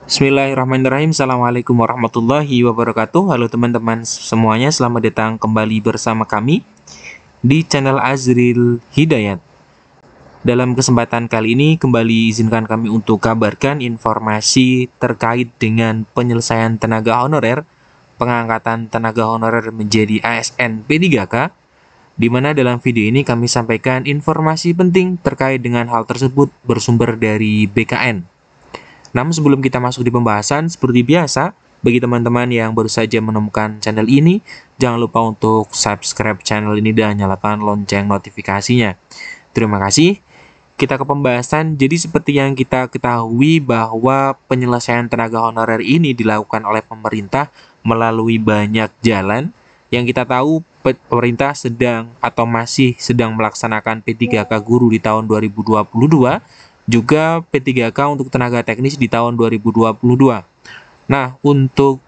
Bismillahirrahmanirrahim. Assalamualaikum warahmatullahi wabarakatuh. Halo teman-teman semuanya, selamat datang kembali bersama kami di channel Azril Hidayat. Dalam kesempatan kali ini kembali izinkan kami untuk kabarkan informasi terkait dengan penyelesaian tenaga honorer, pengangkatan tenaga honorer menjadi ASN P3K, di mana dalam video ini kami sampaikan informasi penting terkait dengan hal tersebut bersumber dari BKN. Namun sebelum kita masuk di pembahasan, seperti biasa, bagi teman-teman yang baru saja menemukan channel ini, jangan lupa untuk subscribe channel ini dan nyalakan lonceng notifikasinya. Terima kasih. Kita ke pembahasan. Jadi seperti yang kita ketahui bahwa penyelesaian tenaga honorer ini dilakukan oleh pemerintah melalui banyak jalan. Yang kita tahu pemerintah sedang atau masih sedang melaksanakan P3K guru di tahun 2022, juga P3K untuk tenaga teknis di tahun 2022. Nah, untuk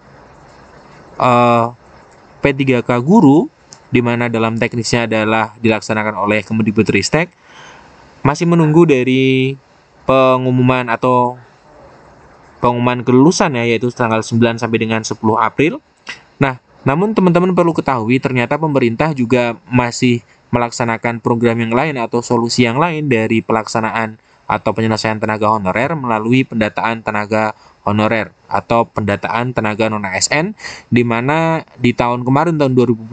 P3K guru, di mana dalam teknisnya adalah dilaksanakan oleh Kemendikbudristek, masih menunggu dari pengumuman kelulusan ya, yaitu tanggal 9 sampai dengan 10 April. Nah, namun teman-teman perlu ketahui ternyata pemerintah juga masih melaksanakan program yang lain atau solusi yang lain dari pelaksanaan atau penyelesaian tenaga honorer melalui pendataan tenaga honorer atau pendataan tenaga non-ASN, di mana di tahun kemarin, tahun 2022,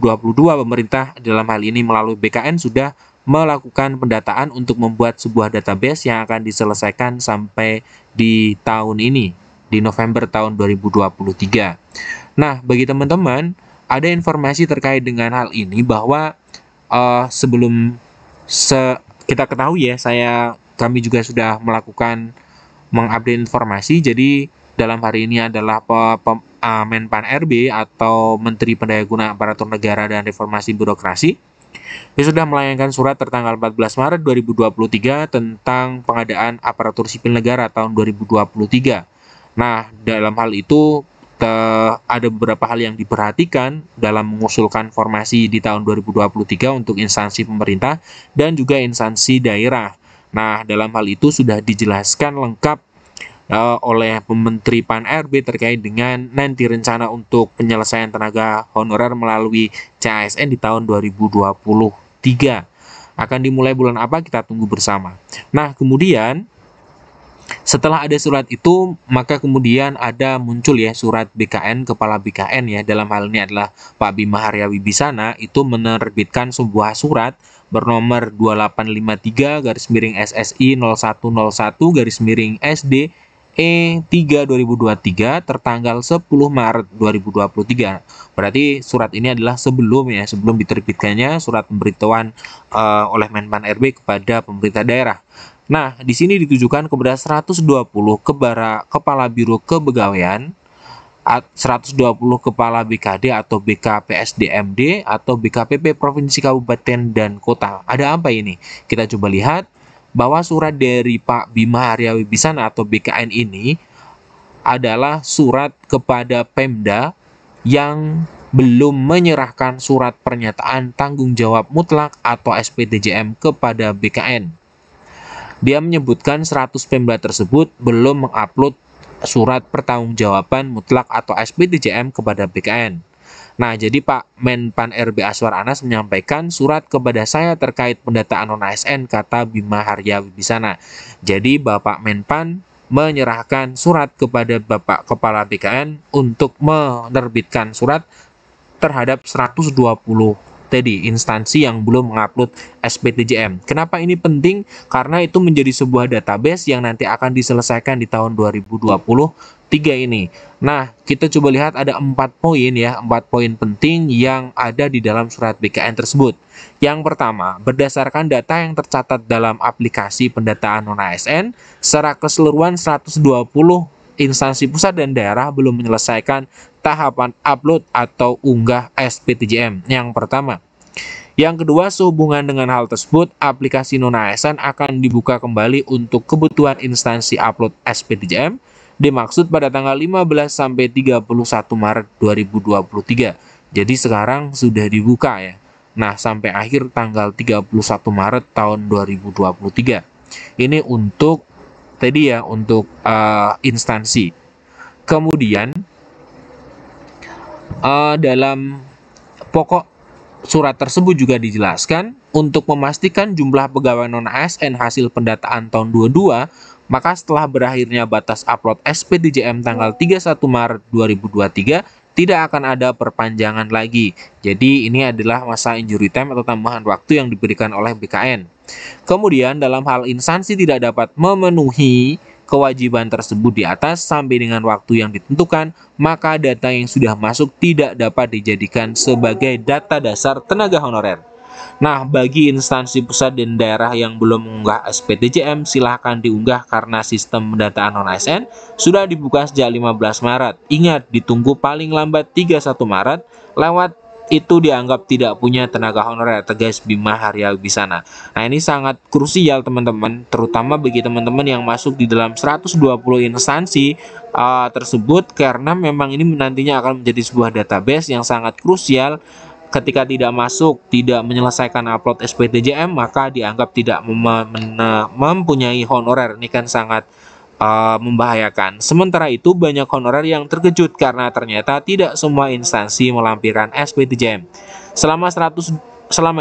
pemerintah dalam hal ini melalui BKN sudah melakukan pendataan untuk membuat sebuah database yang akan diselesaikan sampai di tahun ini, di November tahun 2023. Nah, bagi teman-teman, ada informasi terkait dengan hal ini bahwa sebelum kita ketahui ya, kami juga sudah melakukan mengupdate informasi. Jadi dalam hari ini adalah Menpan RB atau Menteri Pendayagunaan Aparatur Negara dan Reformasi Birokrasi, dia sudah melayangkan surat tertanggal 14 Maret 2023 tentang pengadaan aparatur sipil negara tahun 2023. Nah, dalam hal itu ada beberapa hal yang diperhatikan dalam mengusulkan formasi di tahun 2023 untuk instansi pemerintah dan juga instansi daerah. Nah, dalam hal itu sudah dijelaskan lengkap oleh Menteri Pan RB terkait dengan nanti rencana untuk penyelesaian tenaga honorer melalui CASN di tahun 2023. Akan dimulai bulan apa, kita tunggu bersama. Nah, kemudian setelah ada surat itu, maka kemudian muncul ya surat BKN, Kepala BKN ya, dalam hal ini adalah Pak Bima Arya Wibisana, itu menerbitkan sebuah surat bernomor 2853/SSI 0101/SD E3 2023 tertanggal 10 Maret 2023. Berarti surat ini adalah sebelum diterbitkannya surat pemberitahuan oleh Menpan RB kepada pemerintah daerah. Nah, di sini ditujukan kepada 120 kepala biro kepegawaian, 120 kepala BKD atau BKPSDMD atau BKPP Provinsi Kabupaten dan Kota. Ada apa ini? Kita coba lihat bahwa surat dari Pak Bima Arya Wibisana atau BKN ini adalah surat kepada Pemda yang belum menyerahkan surat pernyataan tanggung jawab mutlak atau SPTJM kepada BKN. Dia menyebutkan 100 Pemda tersebut belum mengupload surat pertanggungjawaban mutlak atau SPTJM kepada BKN. Nah, jadi Pak Menpan RB Aswar Anas menyampaikan surat kepada saya terkait pendataan non-ASN, kata Bima Arya Wibisana. Jadi Bapak Menpan menyerahkan surat kepada Bapak Kepala BKN untuk menerbitkan surat terhadap 120 tadi instansi yang belum mengupload SPTJM. Kenapa ini penting? Karena itu menjadi sebuah database yang nanti akan diselesaikan di tahun 2023 ini. Nah, kita coba lihat ada 4 poin ya, 4 poin penting yang ada di dalam surat BKN tersebut. Yang pertama, berdasarkan data yang tercatat dalam aplikasi pendataan non-ASN, secara keseluruhan 120 instansi pusat dan daerah belum menyelesaikan tahapan upload atau unggah SPTJM. Yang pertama. Yang kedua, sehubungan dengan hal tersebut, aplikasi non-ASN akan dibuka kembali untuk kebutuhan instansi upload SPTJM dimaksud pada tanggal 15 sampai 31 Maret 2023. Jadi sekarang sudah dibuka ya. Nah, sampai akhir tanggal 31 Maret tahun 2023. Ini untuk tadi ya, untuk instansi. Kemudian dalam pokok surat tersebut juga dijelaskan untuk memastikan jumlah pegawai non-ASN hasil pendataan tahun 22, maka setelah berakhirnya batas upload SPDJM tanggal 31 Maret 2023 tidak akan ada perpanjangan lagi. Jadi ini adalah masa injury time atau tambahan waktu yang diberikan oleh BKN. Kemudian dalam hal instansi tidak dapat memenuhi kewajiban tersebut di atas sampai dengan waktu yang ditentukan, maka data yang sudah masuk tidak dapat dijadikan sebagai data dasar tenaga honorer. Nah, bagi instansi pusat dan daerah yang belum mengunggah SPDJM, silahkan diunggah karena sistem pendataan non-ASN sudah dibuka sejak 15 Maret. Ingat, ditunggu paling lambat 31 Maret, lewat itu dianggap tidak punya tenaga honorer, tegas Bima Haria Wibisana. Nah, ini sangat krusial teman-teman, terutama bagi teman-teman yang masuk di dalam 120 instansi tersebut, karena memang ini nantinya akan menjadi sebuah database yang sangat krusial. Ketika tidak masuk, tidak menyelesaikan upload SPDJM, maka dianggap tidak mempunyai honorer. Ini kan sangat membahayakan. Sementara itu banyak honorer yang terkejut karena ternyata tidak semua instansi melampirkan SPDJM. Selama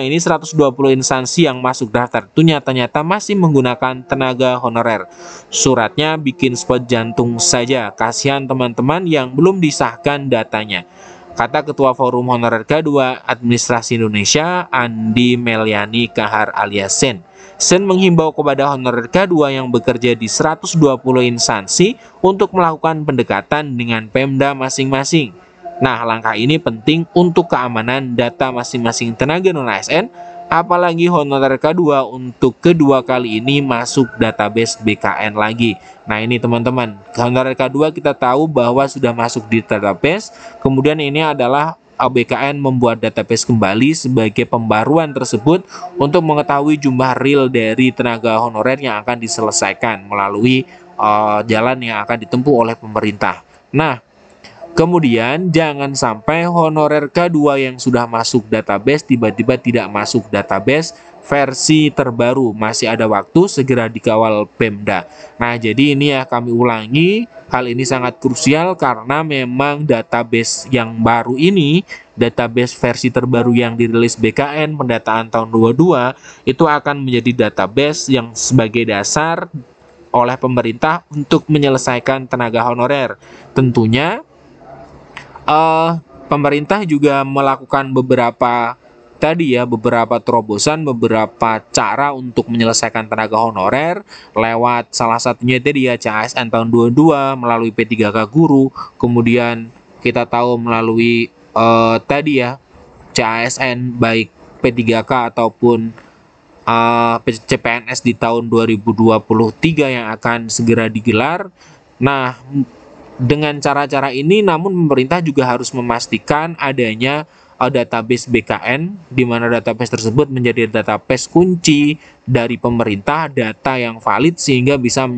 ini 120 instansi yang masuk daftar itu nyata-nyata masih menggunakan tenaga honorer. Suratnya bikin spot jantung saja. Kasihan teman-teman yang belum disahkan datanya, kata Ketua Forum Honorer K2 Administrasi Indonesia, Andi Meliani Kahar alias Sen. Sen menghimbau kepada honorer K2 yang bekerja di 120 instansi untuk melakukan pendekatan dengan Pemda masing-masing. Nah, langkah ini penting untuk keamanan data masing-masing tenaga non-ASN, apalagi honorer K2 untuk kedua kali ini masuk database BKN lagi. Nah, ini teman-teman, honorer K2 kita tahu bahwa sudah masuk di database, kemudian ini adalah BKN membuat database kembali sebagai pembaruan tersebut untuk mengetahui jumlah real dari tenaga honorer yang akan diselesaikan melalui jalan yang akan ditempuh oleh pemerintah. Nah, kemudian jangan sampai honorer K2 yang sudah masuk database tiba-tiba tidak masuk database versi terbaru. Masih ada waktu, segera dikawal Pemda. Nah, jadi ini ya kami ulangi, hal ini sangat krusial karena memang database yang baru ini, database versi terbaru yang dirilis BKN pendataan tahun 22 itu akan menjadi database yang sebagai dasar oleh pemerintah untuk menyelesaikan tenaga honorer. Tentunya pemerintah juga melakukan beberapa terobosan, beberapa cara untuk menyelesaikan tenaga honorer lewat salah satunya tadi ya CASN tahun 22 melalui P3K guru, kemudian kita tahu melalui CASN baik P3K ataupun CPNS di tahun 2023 yang akan segera digelar. Nah, dengan cara-cara ini namun pemerintah juga harus memastikan adanya database BKN, di mana database tersebut menjadi database kunci dari pemerintah, data yang valid sehingga bisa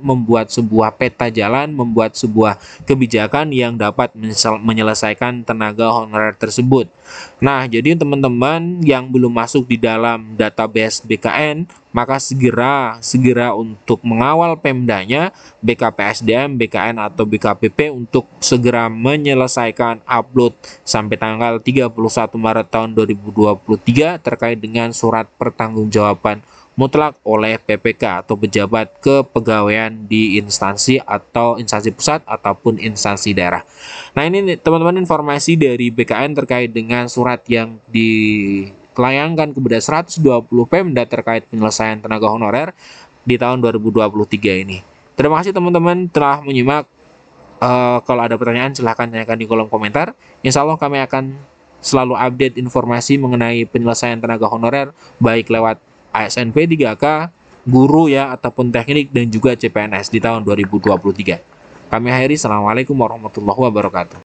membuat sebuah peta jalan, membuat sebuah kebijakan yang dapat menyelesaikan tenaga honorer tersebut. Nah, jadi teman-teman yang belum masuk di dalam database BKN, maka segera untuk mengawal Pemdanya, BKPSDM, BKN atau BKPP untuk segera menyelesaikan upload sampai tanggal 31 Maret tahun 2023 terkait dengan surat pertanggungjawaban mutlak oleh PPK atau pejabat kepegawaian di instansi atau instansi pusat ataupun instansi daerah. Nah, ini teman-teman informasi dari BKN terkait dengan surat yang dilayangkan kepada 120 Pemda terkait penyelesaian tenaga honorer di tahun 2023 ini. Terima kasih teman-teman telah menyimak. Kalau ada pertanyaan silahkan tanyakan di kolom komentar. Insya Allah kami akan selalu update informasi mengenai penyelesaian tenaga honorer baik lewat ASN P3K, guru ya ataupun teknik dan juga CPNS di tahun 2023. Kami akhiri, assalamualaikum warahmatullahi wabarakatuh.